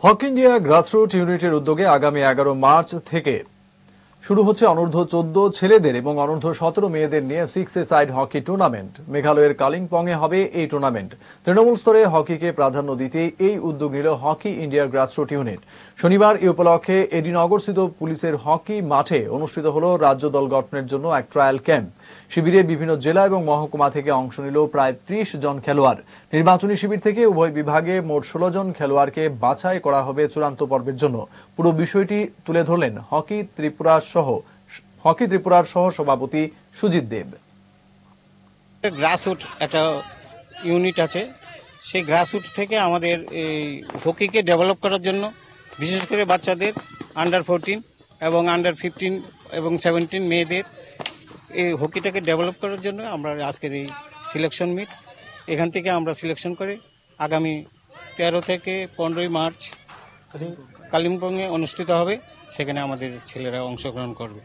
Hockey India grassroot ইউনিটের উদ্যোগে আগামী 11 মার্চ থেকে শুরু হচ্ছে অনূর্ধ্ব 14 ছেলেদের এবং অনূর্ধ্ব 17 মেয়েদের নিয়ে 6-a-সাইড হকি টুর্নামেন্ট। মেঘালয়ের কালিম্পংয়ে হবে এই টুর্নামেন্ট। তৃণমূল স্তরে হকিকে প্রাধান্য দিতে এই উদ্যোগ নিল হকি ইন্ডিয়া গ্রাসরুট ইউনিট। শনিবার এই উপলক্ষে এডিনগরস্থিত পুলিশের হকি মাঠে অনুষ্ঠিত হল রাজ্য দল গঠনের জন্য এক ট্রায়াল ক্যাম্প। শিবিরে বিভিন্ন জেলা এবং মহকুমা থেকে অংশ নিল প্রায় 30 জন খেলোয়াড়। নির্বাচনী শিবির থেকে উভয় বিভাগে মোট 16 জন খেলোয়াড়কে বাছাই করা হবে চূড়ান্ত পর্বের জন্য। পুরো বিষয়টি তুলে ধরলেন হকি ত্রিপুরার সহ সভাপতি সুজিত দেব। গ্রাসরুট একটা ইউনিট আছে, সেই গ্রাসরুট থেকে আমাদের এই হকিকে ডেভেলপ করার জন্য, বিশেষ করে বাচ্চাদের আন্ডার 14 এবং আন্ডার 15 এবং 17 মেয়েদের এই হকিটাকে ডেভেলপ করার জন্য আমরা আজকের এই সিলেকশন মিট। এখান থেকে আমরা সিলেকশন করে আগামী 13 থেকে 15 মার্চ কালিম্পংয়ে অনুষ্ঠিত হবে। সেখানে আমাদের ছেলেরা অংশগ্রহণ করবে।